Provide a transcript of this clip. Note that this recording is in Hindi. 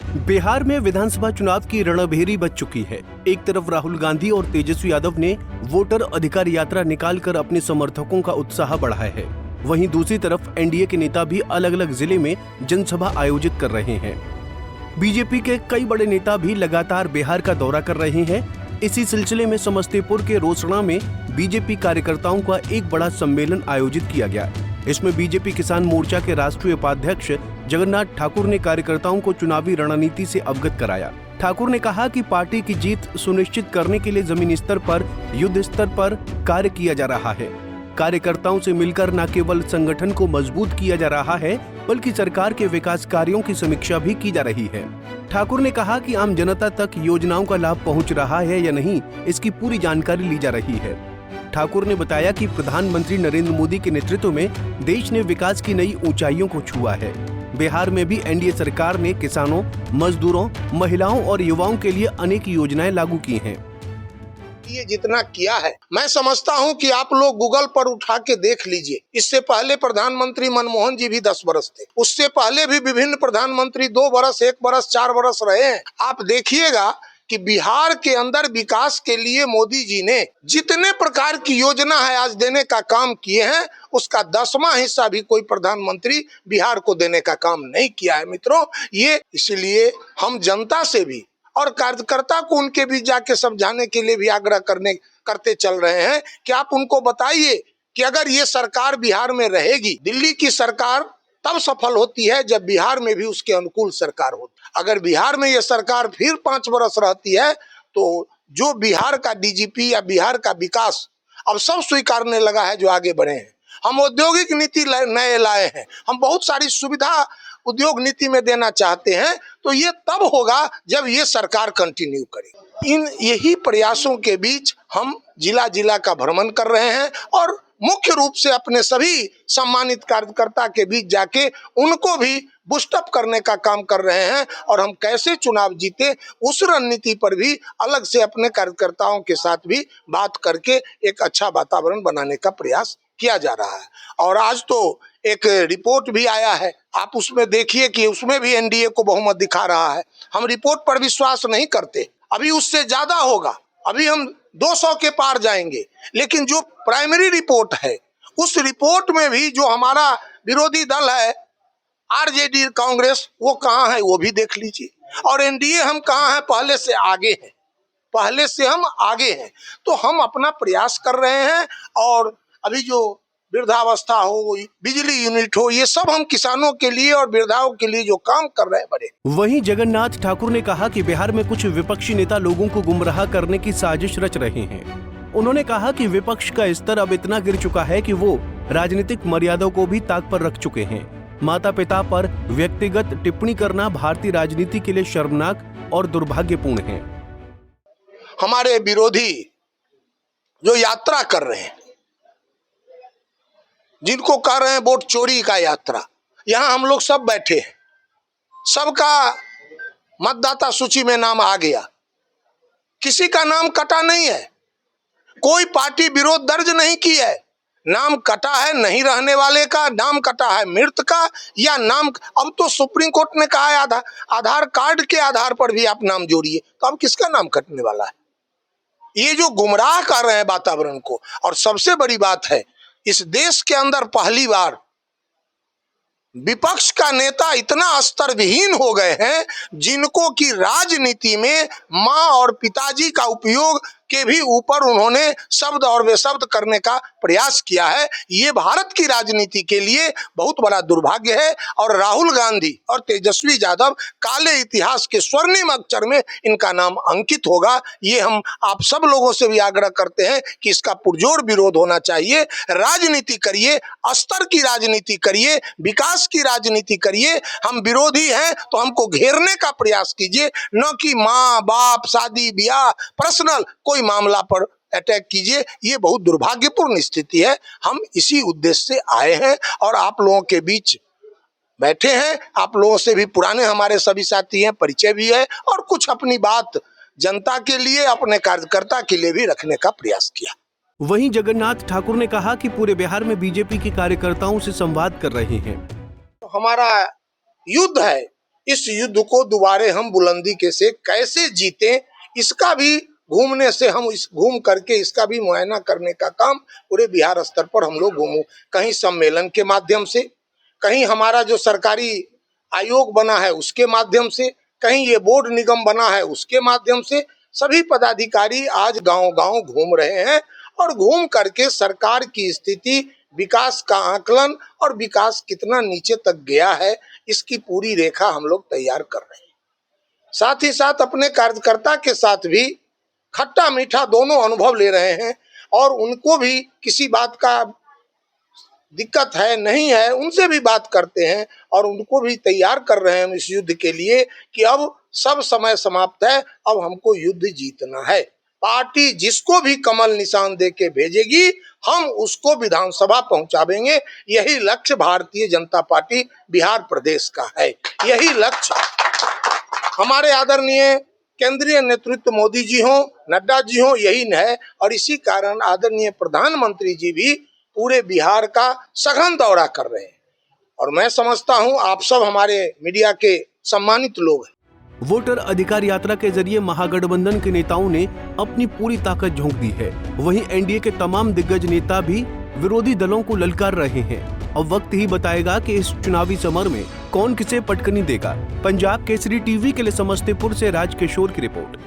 बिहार में विधानसभा चुनाव की रणभेरी बज चुकी है। एक तरफ राहुल गांधी और तेजस्वी यादव ने वोटर अधिकार यात्रा निकालकर अपने समर्थकों का उत्साह बढ़ाया है, वहीं दूसरी तरफ एनडीए के नेता भी अलग अलग जिले में जनसभा आयोजित कर रहे हैं। बीजेपी के कई बड़े नेता भी लगातार बिहार का दौरा कर रहे हैं। इसी सिलसिले में समस्तीपुर के रोसड़ा में बीजेपी कार्यकर्ताओं का एक बड़ा सम्मेलन आयोजित किया गया। इसमें बीजेपी किसान मोर्चा के राष्ट्रीय उपाध्यक्ष जगन्नाथ ठाकुर ने कार्यकर्ताओं को चुनावी रणनीति से अवगत कराया। ठाकुर ने कहा कि पार्टी की जीत सुनिश्चित करने के लिए जमीनी स्तर पर, युद्ध स्तर पर कार्य किया जा रहा है। कार्यकर्ताओं से मिलकर न केवल संगठन को मजबूत किया जा रहा है, बल्कि सरकार के विकास कार्यों की समीक्षा भी की जा रही है। ठाकुर ने कहा कि आम जनता तक योजनाओं का लाभ पहुंच रहा है या नहीं, इसकी पूरी जानकारी ली जा रही है। ठाकुर ने बताया कि प्रधानमंत्री नरेंद्र मोदी के नेतृत्व में देश ने विकास की नई ऊंचाइयों को छुआ है। बिहार में भी एनडीए सरकार ने किसानों, मजदूरों, महिलाओं और युवाओं के लिए अनेक योजनाएं लागू की हैं। ये जितना किया है, मैं समझता हूं कि आप लोग गूगल पर उठा के देख लीजिए। इससे पहले प्रधानमंत्री मनमोहन जी भी 10 वर्ष थे, उससे पहले भी विभिन्न प्रधानमंत्री 2 वर्ष, 1 वर्ष, 4 वर्ष रहे हैं। आप देखिएगा कि बिहार के अंदर विकास के लिए मोदी जी ने जितने प्रकार की योजना है आज देने का काम किए हैं, उसका 10वां हिस्सा भी कोई प्रधानमंत्री बिहार को देने का काम नहीं किया है। मित्रों, ये इसलिए हम जनता से भी और कार्यकर्ता को उनके बीच जाके समझाने के लिए भी आग्रह करते चल रहे हैं कि आप उनको बताइए कि अगर ये सरकार बिहार में रहेगी, दिल्ली की सरकार तब सफल होती है जब बिहार में भी उसके अनुकूल सरकार होती है। अगर बिहार में ये सरकार फिर 5 वर्ष रहती है तो जो बिहार का डीजीपी या बिहार का विकास अब सब स्वीकारने लगा है, जो आगे बढ़े हैं। हम औद्योगिक नीति नए लाए हैं, हम बहुत सारी सुविधा उद्योग नीति में देना चाहते हैं, तो ये तब होगा जब ये सरकार कंटिन्यू करेगी। इन यही प्रयासों के बीच हम जिला जिला का भ्रमण कर रहे हैं और मुख्य रूप से अपने सभी सम्मानित कार्यकर्ता के बीच जाके उनको भी बूस्टअप करने का काम कर रहे हैं और हम कैसे चुनाव जीते उस रणनीति पर भी अलग से अपने कार्यकर्ताओं के साथ भी बात करके एक अच्छा वातावरण बनाने का प्रयास किया जा रहा है। और आज तो एक रिपोर्ट भी आया है, आप उसमें देखिए कि उसमें भी एनडीए को बहुमत दिखा रहा है। हम रिपोर्ट पर विश्वास नहीं करते, अभी उससे ज्यादा होगा, अभी हम 200 के पार जाएंगे। लेकिन जो प्राइमरी रिपोर्ट है, उस रिपोर्ट में भी जो हमारा विरोधी दल है आरजेडी कांग्रेस, वो कहाँ है वो भी देख लीजिए। और एनडीए हम कहाँ है, पहले से आगे हैं, पहले से हम आगे हैं। तो हम अपना प्रयास कर रहे हैं और अभी जो वृद्धावस्था हो, बिजली यूनिट हो, ये सब हम किसानों के लिए और वृद्धाओं के लिए जो काम कर रहे हैं बड़े। वहीं जगन्नाथ ठाकुर ने कहा कि बिहार में कुछ विपक्षी नेता लोगों को गुमराह करने की साजिश रच रहे हैं। उन्होंने कहा कि विपक्ष का स्तर अब इतना गिर चुका है कि वो राजनीतिक मर्यादाओं को भी ताक पर रख चुके हैं। माता पिता पर व्यक्तिगत टिप्पणी करना भारतीय राजनीति के लिए शर्मनाक और दुर्भाग्यपूर्ण है। हमारे विरोधी जो यात्रा कर रहे हैं, जिनको कह रहे हैं वोट चोरी का यात्रा, यहाँ हम लोग सब बैठे हैं, सबका मतदाता सूची में नाम आ गया, किसी का नाम कटा नहीं है, कोई पार्टी विरोध दर्ज नहीं की है। नाम कटा है नहीं रहने वाले का, नाम कटा है मृत का, या नाम अब तो सुप्रीम कोर्ट ने कहा है आधार कार्ड के आधार पर भी आप नाम जोड़िए, तो अब किसका नाम कटने वाला है? ये जो गुमराह कर रहे हैं वातावरण को। और सबसे बड़ी बात है, इस देश के अंदर पहली बार विपक्ष का नेता इतना स्तर विहीन हो गए हैं, जिनको की राजनीति में मां और पिताजी का उपयोग के भी ऊपर उन्होंने शब्द और बेशब्द करने का प्रयास किया है। ये भारत की राजनीति के लिए बहुत बड़ा दुर्भाग्य है और राहुल गांधी और तेजस्वी यादव काले इतिहास के स्वर्णिम अक्षर में इनका नाम अंकित होगा। ये हम आप सब लोगों से भी आग्रह करते हैं कि इसका पुरजोर विरोध होना चाहिए। राजनीति करिए, स्तर की राजनीति करिए, विकास की राजनीति करिए। हम विरोधी हैं तो हमको घेरने का प्रयास कीजिए, न कि माँ बाप, शादी ब्याह, पर्सनल कोई मामला पर अटैक कीजिए। ये बहुत दुर्भाग्यपूर्ण स्थिति है। हम इसी उद्देश्य से आए हैं और आप लोगों के बीच बैठे हैं। आप लोगों से भी पुराने हमारे सभी साथी हैं, परिचय भी है, और कुछ अपनी बात जनता के लिए, अपने कार्यकर्ता के लिए भी रखने का प्रयास किया। वहीं जगन्नाथ ठाकुर ने कहा कि पूरे बिहार में बीजेपी के कार्यकर्ताओं से संवाद कर रहे हैं। हमारा युद्ध है, इस युद्ध को दोबारे हम बुलंदी के से कैसे जीते, इसका भी घूमने से हम इस घूम करके इसका भी मुआयना करने का काम पूरे बिहार स्तर पर हम लोग घूमू, कहीं सम्मेलन के माध्यम से, कहीं हमारा जो सरकारी आयोग बना है उसके माध्यम से, कहीं ये बोर्ड निगम बना है उसके माध्यम से सभी पदाधिकारी आज गांव-गांव घूम रहे हैं और घूम करके सरकार की स्थिति, विकास का आकलन और विकास कितना नीचे तक गया है इसकी पूरी रेखा हम लोग तैयार कर रहे हैं। साथ ही साथ अपने कार्यकर्ता के साथ भी खट्टा मीठा दोनों अनुभव ले रहे हैं और उनको भी किसी बात का दिक्कत है नहीं है उनसे भी बात करते हैं और उनको भी तैयार कर रहे हैं हम इस युद्ध के लिए कि अब सब समय समाप्त है, अब हमको युद्ध जीतना है। पार्टी जिसको भी कमल निशान दे के भेजेगी हम उसको विधानसभा पहुंचावेंगे, यही लक्ष्य भारतीय जनता पार्टी बिहार प्रदेश का है। यही लक्ष्य हमारे आदरणीय केंद्रीय नेतृत्व मोदी जी हो, नड्डा जी हो, यही है और इसी कारण आदरणीय प्रधानमंत्री जी भी पूरे बिहार का सघन दौरा कर रहे हैं और मैं समझता हूं आप सब हमारे मीडिया के सम्मानित लोग हैं। वोटर अधिकार यात्रा के जरिए महागठबंधन के नेताओं ने अपनी पूरी ताकत झोंक दी है। वहीं एनडीए के तमाम दिग्गज नेता भी विरोधी दलों को ललकार रहे हैं। अब वक्त ही बताएगा कि इस चुनावी समर में कौन किसे पटकनी देगा। पंजाब केसरी टीवी के लिए समस्तीपुर से राजकिशोर की रिपोर्ट।